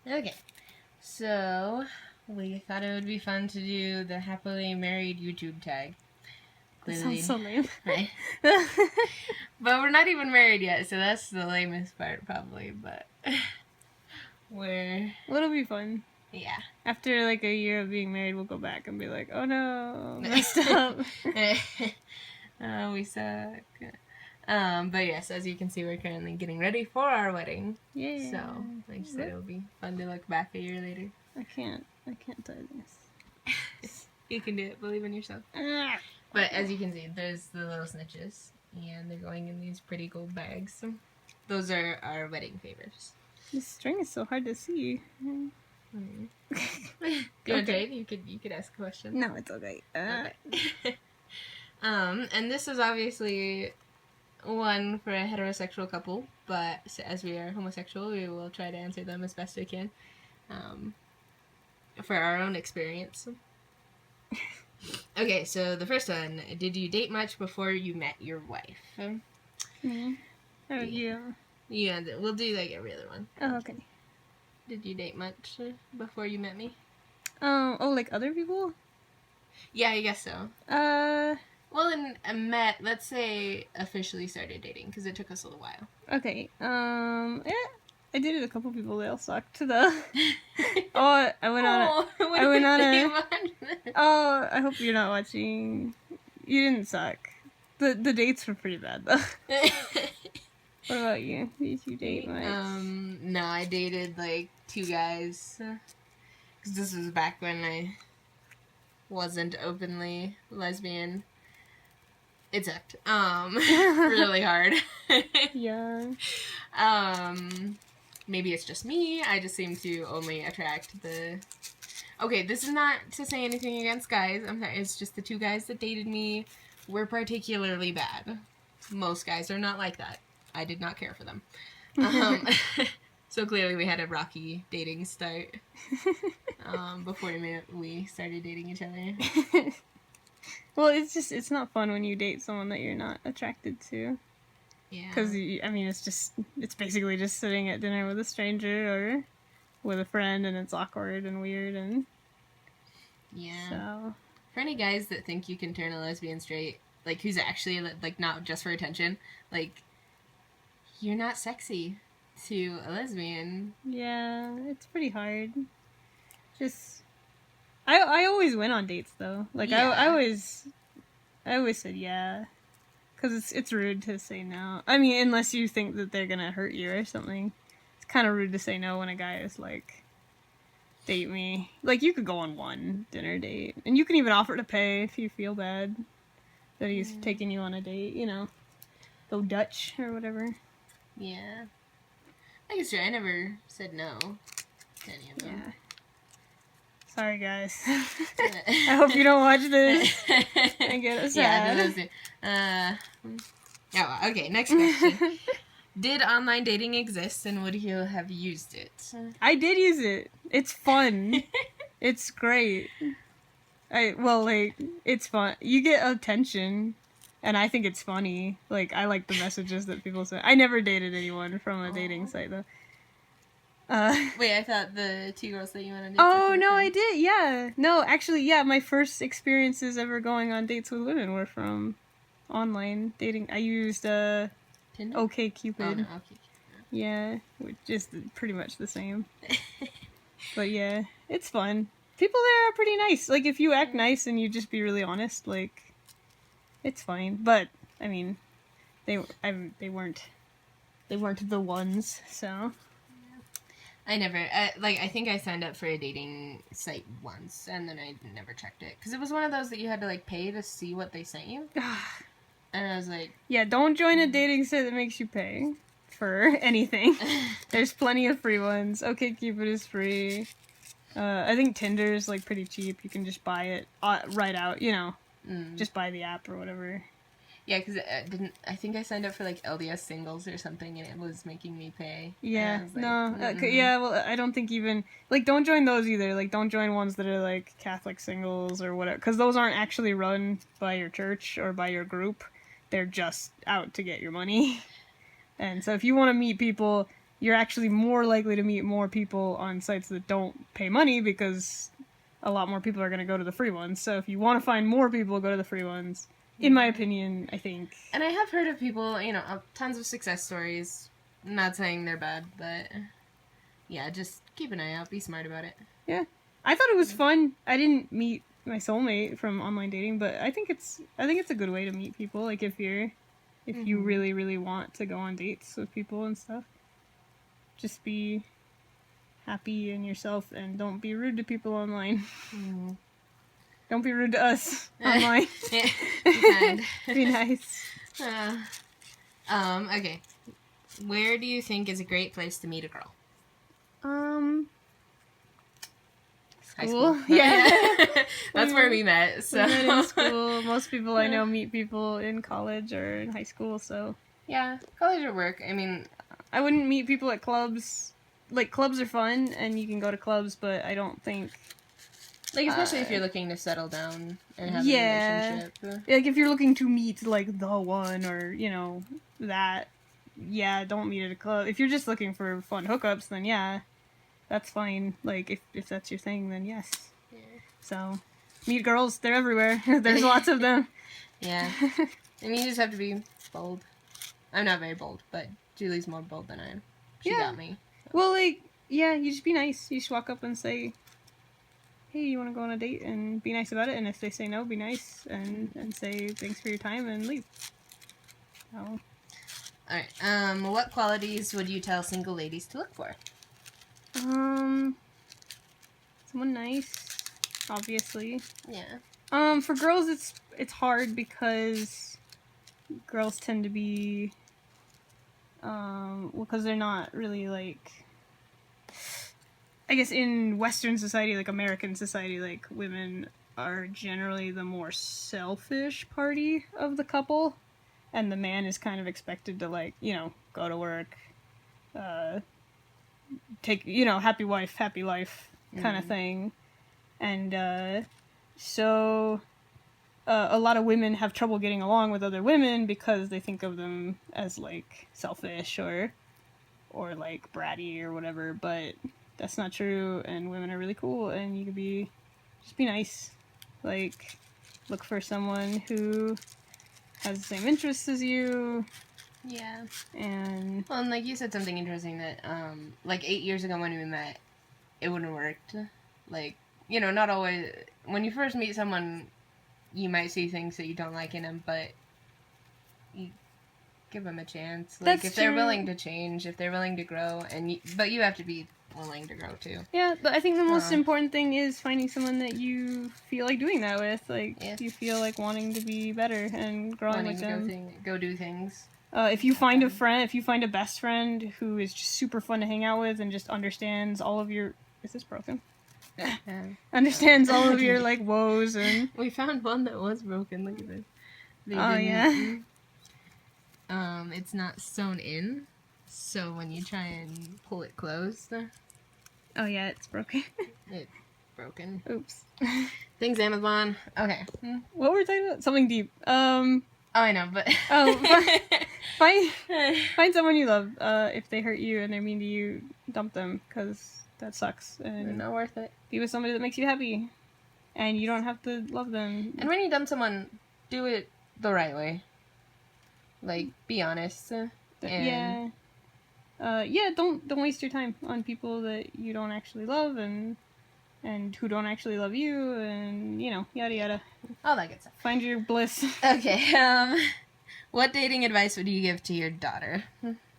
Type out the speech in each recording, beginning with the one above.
Okay, so we thought it would be fun to do the happily married YouTube tag. Clearly, that sounds so lame. Right? But we're not even married yet, so that's the lamest part, probably. But it'll be fun. Yeah. After like a year of being married, we'll go back and be like, oh no, messed up. We suck. But yes, as you can see, we're currently getting ready for our wedding. Yeah. So, like you said, it'll be fun to look back a year later. I can't do this. You can do it. Believe in yourself. But as you can see, there's the little snitches, and they're going in these pretty gold bags. Those are our wedding favors. This string is so hard to see. You want to trade? You could ask a question. No, it's okay. Okay. And this is obviously one for a heterosexual couple, but as we are homosexual, we will try to answer them as best we can, for our own experience. Okay, so the first one: did you date much before you met your wife? Yeah. Yeah, we'll do like every other one. Oh, okay. Did you date much before you met me? Oh, like other people? Yeah, I guess so. Well, and met, let's say, officially started dating, because it took us a little while. Okay, yeah, I dated a couple people that all sucked, though. I went on a... Oh, I hope you're not watching. You didn't suck. The dates were pretty bad, though. What about you? Did you date much? No, I dated, like, 2 guys. Because this was back when I wasn't openly lesbian. It sucked. Really hard. Yeah. Maybe it's just me. I just seem to only attract the... Okay, this is not to say anything against guys. I'm sorry. It's just the 2 guys that dated me were particularly bad. Most guys are not like that. I did not care for them. So clearly we had a rocky dating start before we started dating each other. Well, it's not fun when you date someone that you're not attracted to. Yeah. Because, I mean, it's basically just sitting at dinner with a stranger or with a friend, and it's awkward and weird, and... Yeah. So... For any guys that think you can turn a lesbian straight, like, who's actually, like, not just for attention, like, you're not sexy to a lesbian. Yeah, it's pretty hard. Just... I always went on dates, though. Like, yeah. I always said yeah. Because it's rude to say no. I mean, unless you think that they're gonna hurt you or something. It's kind of rude to say no when a guy is like, date me. Like, you could go on one dinner date. And you can even offer to pay if you feel bad that he's taking you on a date, you know. Go Dutch or whatever. Yeah. I guess I never said no to any of them. Yeah. Sorry, guys. I hope you don't watch this and get us sad. Yeah, okay, next question. Did online dating exist, and would you have used it? I did use it. It's fun. It's great. It's fun. You get attention, and I think it's funny. Like, I like the messages that people send. I never dated anyone from a dating site, though. Wait, I thought the 2 girls that you went on dates with. Oh, no, I did, yeah. No, actually, yeah, my first experiences ever going on dates with women were from online dating. I used, Tinder? OkCupid. Oh, no, okay. Yeah, which is pretty much the same. But yeah, it's fun. People there are pretty nice. Like, if you act nice and you just be really honest, like, it's fine. But, I mean, they weren't the ones, so... I never, I think I signed up for a dating site once, and then I never checked it. Because it was one of those that you had to, like, pay to see what they sent you. And I was like... Yeah, don't join a dating site that makes you pay for anything. There's plenty of free ones. OkCupid is free. I think Tinder's, like, pretty cheap. You can just buy it right out, you know. Just buy the app or whatever. Yeah, because I think I signed up for, like, LDS singles or something, and it was making me pay. Yeah, like, no, yeah, well, I don't think even, like, don't join those either. Like, don't join ones that are, like, Catholic singles or whatever, because those aren't actually run by your church or by your group. They're just out to get your money. And so if you want to meet people, you're actually more likely to meet more people on sites that don't pay money because a lot more people are going to go to the free ones. So if you want to find more people, go to the free ones. In my opinion, I think. And I have heard of people, tons of success stories. I'm not saying they're bad, but yeah, just keep an eye out. Be smart about it. Yeah. I thought it was fun. I didn't meet my soulmate from online dating, but I think it's a good way to meet people. Like if you really, really want to go on dates with people and stuff, just be happy in yourself and don't be rude to people online. Mm-hmm. Don't be rude to us online. Be kind. Be nice. Okay. Where do you think is a great place to meet a girl? High school. Yeah. That's where we met. So. We met in school. Most people I know meet people in college or in high school, so. Yeah, college or work. I mean, I wouldn't meet people at clubs. Like, clubs are fun, and you can go to clubs, but I don't think... Like, especially if you're looking to settle down and have a relationship. Like, if you're looking to meet, like, the one or, that, don't meet at a club. If you're just looking for fun hookups, then yeah, that's fine. Like, if that's your thing, then yes. Yeah. So, meet girls, they're everywhere. There's lots of them. Yeah. I mean, you just have to be bold. I'm not very bold, but Julie's more bold than I am. She got me. So. Well, like, you just be nice. You just walk up and say, hey, you want to go on a date, and be nice about it. And if they say no, be nice and say thanks for your time and leave. So. Alright, what qualities would you tell single ladies to look for? Someone nice, obviously. Yeah. For girls, it's hard because girls tend to be, because they're not really, like, I guess in Western society, like American society, like, women are generally the more selfish party of the couple, and the man is kind of expected to, like, go to work, take, happy wife, happy life kind of thing. And, so, a lot of women have trouble getting along with other women because they think of them as, like, selfish or like, bratty or whatever, but that's not true, and women are really cool, and you can just be nice. Like, look for someone who has the same interests as you. Yeah. And like, you said something interesting that, like, 8 years ago when we met, it wouldn't have worked. Like, not always... When you first meet someone, you might see things that you don't like in them, but you give them a chance. Like, if they're willing to change, if they're willing to grow, but you have to be willing to grow, too. Yeah, but I think the most important thing is finding someone that you feel like doing that with. Like, you feel like wanting to be better and growing with them. Go do things. If you find a best friend who is just super fun to hang out with and just understands all of your... Is this broken? Understands all of your, like, woes and... We found one that was broken. Look at this. Yeah. It's not sewn in, so when you try and pull it closed... Oh, yeah, it's broken. It's broken. Oops. Thanks, Amazon. Okay. What were we talking about? Something deep. Oh, I know, but... Find someone you love. If they hurt you and they're mean to you, dump them, because that sucks. And they're not worth it. Be with somebody that makes you happy. And you don't have to love them. And when you dump someone, do it the right way. Like, be honest. Yeah. Don't waste your time on people that you don't actually love and who don't actually love you, and, yada yada. All that good stuff. Find your bliss. Okay, what dating advice would you give to your daughter?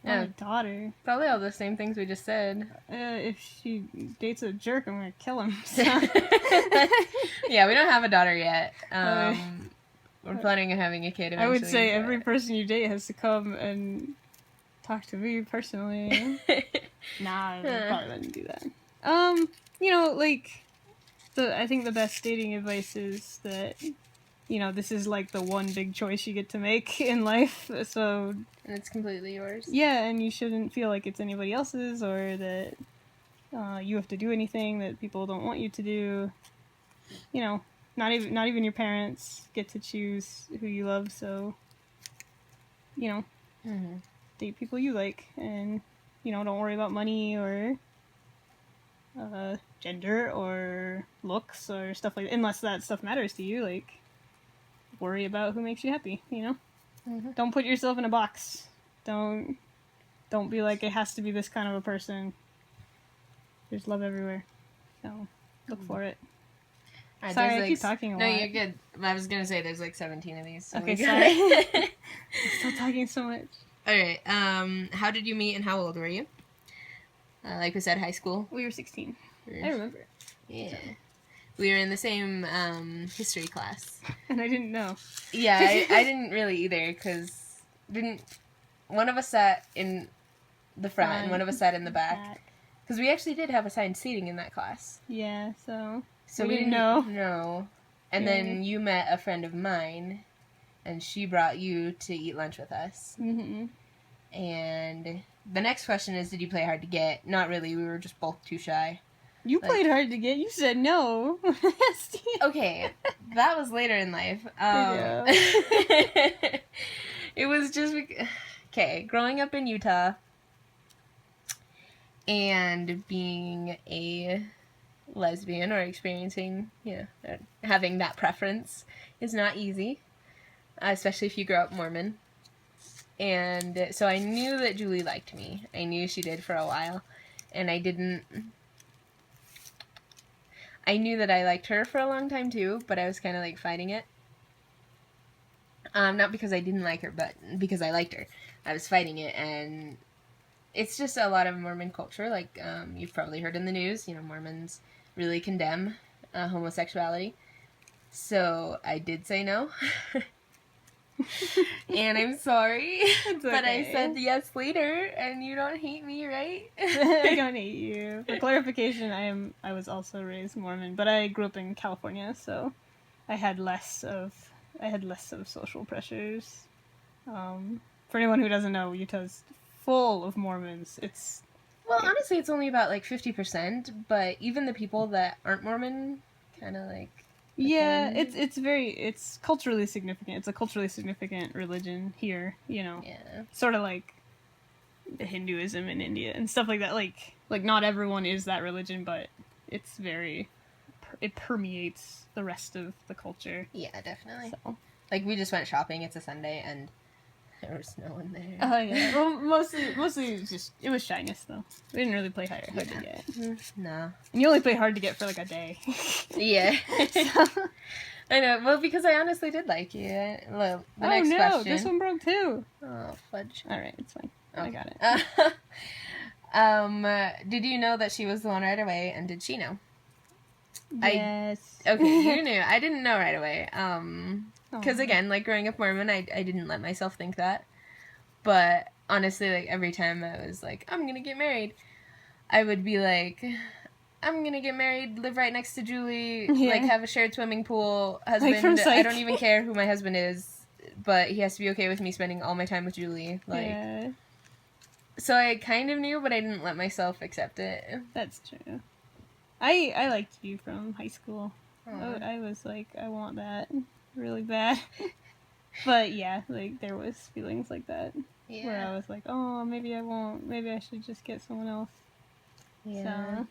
My daughter? Probably all the same things we just said. If she dates a jerk, I'm gonna kill him. So. Yeah, we don't have a daughter yet. We're planning on having a kid eventually. I would say every person you date has to come and talk to me personally. Nah, I probably wouldn't do that. I think the best dating advice is that, this is like the one big choice you get to make in life, so... And it's completely yours. Yeah, and you shouldn't feel like it's anybody else's, or that you have to do anything that people don't want you to do. Not even your parents get to choose who you love, so, date people you like, and don't worry about money or gender or looks or stuff like that, unless that stuff matters to you. Like, worry about who makes you happy, Mm-hmm. Don't put yourself in a box. Don't be like, it has to be this kind of a person. There's love everywhere. So, look for it. Sorry, I keep talking a lot. No, you're good. I was gonna say there's like 17 of these. So okay, sorry. I'm still talking so much. Alright, how did you meet and how old were you? Like we said, high school? We were 16. I remember. Yeah. So. We were in the same history class. And I didn't know. Yeah, I didn't really either, because one of us sat in the front and one of us sat in the back. Because we actually did have assigned seating in that class. Yeah, so we didn't know. No. And then you met a friend of mine, and she brought you to eat lunch with us. Mm-hmm. And the next question is, did you play hard to get? Not really. We were just both too shy. You played hard to get. You said no. Okay, that was later in life. It was just... Okay, growing up in Utah and being a lesbian or experiencing, having that preference is not easy, especially if you grow up Mormon. And so I knew that Julie liked me. I knew she did for a while. And I knew that I liked her for a long time too, but I was kind of like fighting it. Not because I didn't like her, but because I liked her. I was fighting it, and it's just a lot of Mormon culture. Like, you've probably heard in the news, Mormons really condemn homosexuality. So I did say no. And I'm sorry, but I said yes later, and you don't hate me, right? I don't hate you. For clarification, I was also raised Mormon, but I grew up in California, so I had less of social pressures. For anyone who doesn't know, Utah's full of Mormons. Honestly, it's only about like 50%, but even the people that aren't Mormon kind of like... Yeah, it's culturally significant. It's a culturally significant religion here, Yeah. Sort of like the Hinduism in India and stuff like that. Like not everyone is that religion, but it's it permeates the rest of the culture. Yeah, definitely. So. Like, we just went shopping. It's a Sunday, and there was no one there. Oh, yeah. Well, mostly it was shyness, though. We didn't really play hard to get. No. And you only play hard to get for, like, a day. Yeah. So. I know. Well, because I honestly did like you. Well, the next question. This one broke, too. Oh, fudge. All right, it's fine. Okay. I got it. Did you know that she was the one right away, and did she know? Yes. Okay, you knew. I didn't know right away. Because again, like growing up Mormon, I didn't let myself think that. But honestly, like every time I was like, I'm gonna get married, I would be like, I'm gonna get married, live right next to Julie, like have a shared swimming pool, husband. I don't even care who my husband is, but he has to be okay with me spending all my time with Julie. Like, yeah. So I kind of knew, but I didn't let myself accept it. That's true. I liked you from high school. I was like, I want that really bad. But yeah, like there was feelings like that. Yeah. Where I was like, oh, maybe I won't. Maybe I should just get someone else. Yeah. So.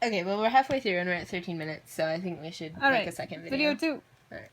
Okay, well, we're halfway through and we're at 13 minutes, so I think we should make a second video. Video 2. Alright.